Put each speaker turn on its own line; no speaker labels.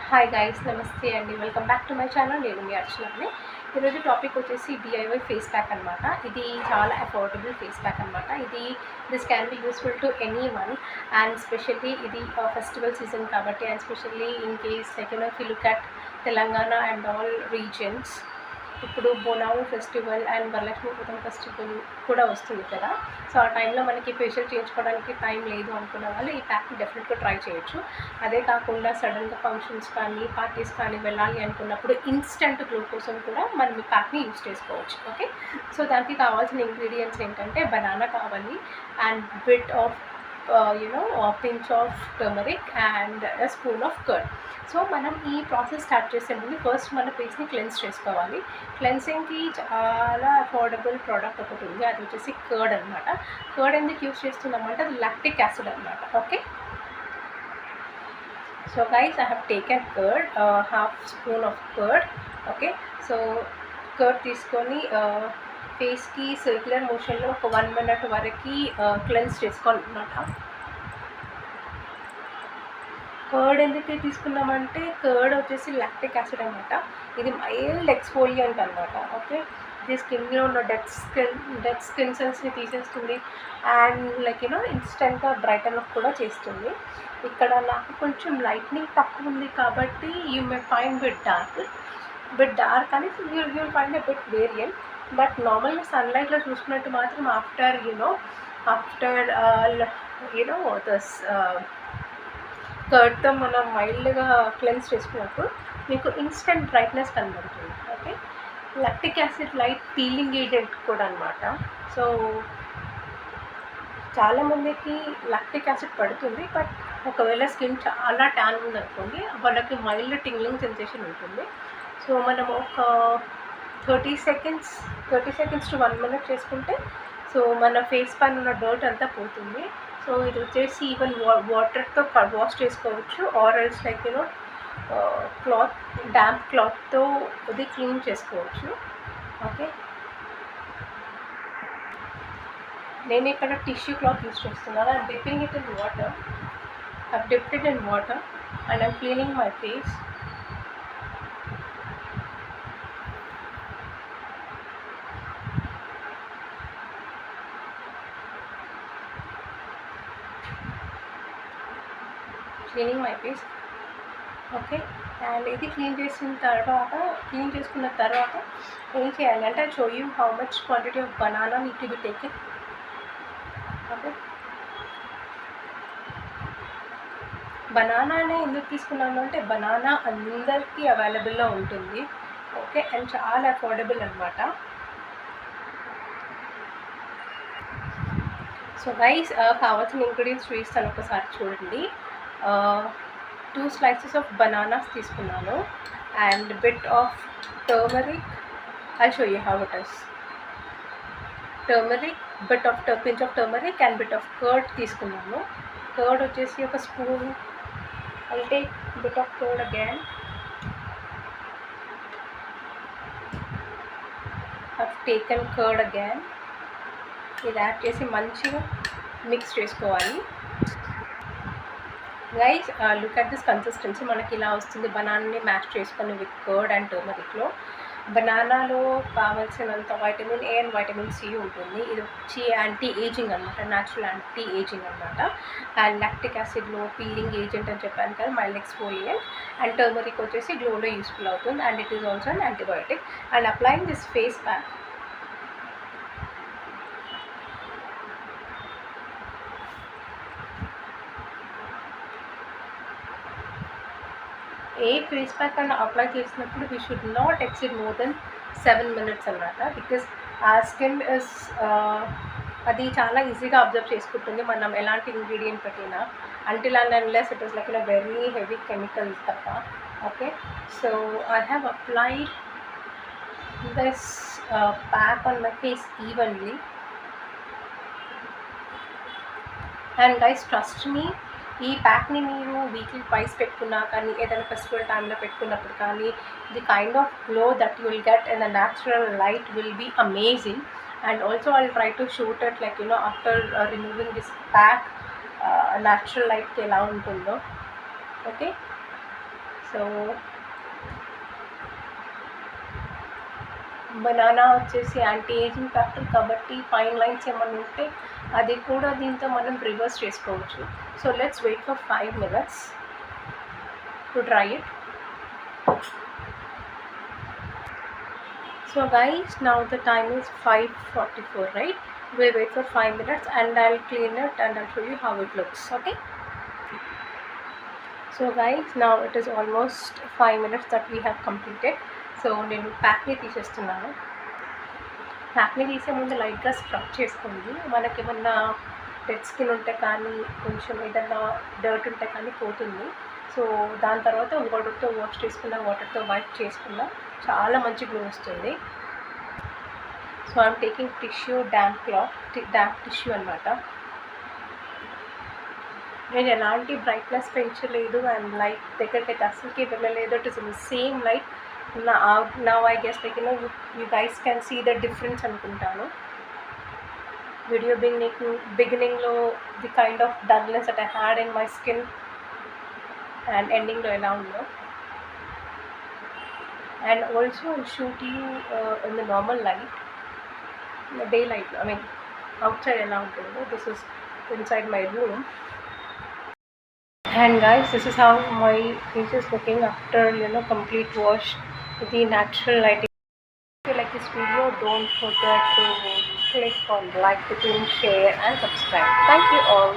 Hi guys, నమస్తే అండి. Welcome back to my channel. నేను మీ అర్చనని. ఈరోజు టాపిక్ వచ్చేసి డిఐవై ఫేస్ ప్యాక్ అనమాట. ఇది చాలా అఫోర్డబుల్ ఫేస్ ప్యాక్ అనమాట. This can be useful to any one, and specially ఇది ఫెస్టివల్ సీజన్ కాబట్టి, and specially in case like if you look at Telangana and all reasons, ఇప్పుడు బోనాలు ఫెస్టివల్ అండ్ వరలక్ష్మి వ్రతం festival కూడా వస్తుంది కదా. సో ఆ టైంలో మనకి ఫేషియల్ చేయించుకోవడానికి టైం లేదు అనుకున్న వాళ్ళు ఈ ప్యాక్ని డెఫినెట్గా ట్రై చేయొచ్చు. అదే కాకుండా సడన్గా ఫంక్షన్స్ కానీ పార్టీస్ కానీ వెళ్ళాలి అనుకున్నప్పుడు ఇన్స్టెంట్ గ్లో కోసం కూడా మనం ఈ ప్యాక్ని యూజ్ చేసుకోవచ్చు. ఓకే, సో దానికి కావాల్సిన ఇంగ్రీడియంట్స్ ఏంటంటే బనానా కావాలి, and bit of pinch of turmeric and a spoon of curd. So మనం ఈ ప్రాసెస్ స్టార్ట్ చేసే ముందు ఫస్ట్ మన ఫేస్ని క్లెన్స్ చేసుకోవాలి. క్లెన్సింగ్కి చాలా అఫోర్డబుల్ ప్రోడక్ట్ ఒకటి ఉంది, అది వచ్చేసి కర్డ్ అనమాట. కర్డ్ ఎందుకు యూజ్ చేస్తున్నామంటే అది లాక్టిక్ యాసిడ్ అనమాట. Okay, so guys I have taken curd, half spoon of curd. Okay, so curd తీసుకొని ఫేస్కి సర్క్యులర్ మోషన్లో ఒక 1 minute వరకు క్లెన్స్ చేసుకోవాలన్నమాట. కర్డ్ ఎందుకు తీసుకున్నామంటే కర్డ్ వచ్చేసి లాక్టిక్ యాసిడ్ అనమాట. ఇది మైల్డ్ ఎక్స్ఫోలియంట్ అనమాట. ఓకే, ఇది స్కిన్లో ఉన్న డెడ్ స్కిన్ సెల్స్ని తీసేస్తుంది, అండ్ ఇన్స్టెంట్గా బ్రైటన్ అప్ కూడా చేస్తుంది. ఇక్కడ నాకు కొంచెం లైట్నింగ్ తక్కువ ఉంది కాబట్టి you may find bit dark అని you find a bit variant. But నార్మల్గా సన్లైట్లో చూసుకున్నట్టు మాత్రం ఆఫ్టర్ దస్ కర్డ్తో మనం మైల్డ్గా క్లెన్స్ చేసుకున్నప్పుడు మీకు ఇన్స్టెంట్ బ్రైట్నెస్ కనబడుతుంది. Okay, lactic acid light peeling agent కూడా అనమాట. సో చాలామందికి లాక్టిక్ యాసిడ్ పడుతుంది, బట్ ఒకవేళ స్కిన్ చాలా ట్యాన్ ఉందనుకోండి వాళ్ళకి మైల్డ్ టింగ్లింగ్ సెన్సేషన్ ఉంటుంది. సో మనం ఒక 30 seconds to 1 minute చేసుకుంటే సో మన ఫేస్ పైన ఉన్న డర్ట్ అంతా పోతుంది. సో ఇది వచ్చేసి ఈవెన్ వాటర్తో వాష్ చేసుకోవచ్చు, ఆర్ ఎల్స్ డ్యాంప్ క్లాత్తో ఇది క్లీన్ చేసుకోవచ్చు. ఓకే, నేను ఇక్కడ టిష్యూ క్లాత్ యూస్ చేస్తున్నాను. I'm dipping it in water. I've dipped it in water and I'm cleaning my face. Cleaning my face. Okay, and ఇది క్లీన్ చేసుకున్న తర్వాత ఏం చేయాలి అంటే show you how much quantity of banana need to be taken. Okay, బనానానే ఎందుకు తీసుకున్నాను అంటే బనానా అందరికీ అవైలబుల్లో ఉంటుంది. ఓకే, అండ్ చాలా అఫోర్డబుల్ అనమాట. సో గైస్ కావాల్సిన ఇంగ్రీడియంట్స్ చూపిస్తాను, ఒకసారి చూడండి. 2 slices of bananas తీసుకున్నాను, and bit of turmeric. I'll show you how it is. Turmeric, pinch of turmeric and bit of curd తీసుకున్నాను. Curd వచ్చేసి ఒక spoon. I'll take bit of curd again. I've taken curd again. ఇది add చేసి మంచిగా mix చేసుకోవాలి. Guys look at this consistency. మనకి ఇలా వస్తుంది బనానాని మ్యాష్ చేసుకొని విత్ కర్డ్ అండ్ టర్మరిక్లో. బనానాలో కావాల్సినంత vitamin A and vitamin C ఉంటుంది. ఇది వచ్చి యాంటీ ఏజింగ్ అనమాట, న్యాచురల్ యాంటీ ఏజింగ్ అనమాట. అండ్ లాక్టిక్ యాసిడ్లో పీలింగ్ ఏజెంట్ అని చెప్పాను కదా, మైల్డ్ ఎక్స్ఫోలియంట్. అండ్ టర్మరిక్ వచ్చేసి గ్లోలో యూస్ఫుల్ అవుతుంది, and it is also an antibiotic. And applying this face pack, a face pack అన్న అప్లై చేసినప్పుడు we should not exceed more than 7 minutes అనమాట. బికాస్ ఆ స్కిన్ ఇస్ అది చాలా ఈజీగా అబ్జర్వ్ చేసుకుంటుంది మనం ఎలాంటి ఇంగ్రీడియంట్ పెట్టినా, until and unless it is like very heavy chemicals తప్ప. Okay, so I have applied this pack on my face evenly. And guys trust me, ఈ ప్యాక్ని మీరు వీక్లీ ట్వైస్ పెట్టుకున్నా కానీ, ఏదైనా ఫెస్టివల్ టైంలో పెట్టుకున్నప్పుడు కానీ, the kind of glow that you will get in the natural light will be amazing. And also I will try to shoot it after removing this pack natural లైట్కి ఎలా ఉంటుందో. Okay, so so banana వచ్చేసి anti ageing factor కాబట్టి fine lines ఏమైనా ఉంటే అది కూడా దీంతో మనం రివర్స్ చేసుకోవచ్చు. So let's wait for 5 minutes to try it. So guys, now the time is 5:44, right? We'll wait for 5 minutes and I'll clean it and I'll show you how it looks. Okay, so guys, now it is almost 5 minutes that we have completed. So నేను ప్యాక్ని తీసేస్తున్నాను. ప్యాక్ని తీసే ముందు లైట్గా scrub చేసుకోండి. మనకి ఏమన్నా dead skin ఉంటే కానీ కొంచెం ఏదన్నా డర్ట్ ఉంటే కానీ పోతుంది. సో దాని తర్వాత వాటర్తో వాష్ చేసుకున్న వాటర్తో వైప్ చేసుకున్న చాలా మంచి గ్లో వస్తుంది. So I'm taking tissue damp tissue అనమాట. నేను ఎలాంటి బ్రైట్నెస్ పెంచలేదు అండ్ లైట్ దగ్గరికి అయితే అసలుకి వెళ్ళలేదు. It is same light. Now I guess like you guys can see the difference అనుకుంటాను. వీడియో బిగినింగ్లో the kind of dullness that I had in my skin and ఎండింగ్లో ఎలా ఉందో. And also shoot you in the normal light, day light, I mean out side ఎలా ఉంటుందో. This is inside my room. And guys, this is how my face is looking after complete wash with the natural lighting. If you like this video, don't forget to click on like button, share and subscribe. Thank you all.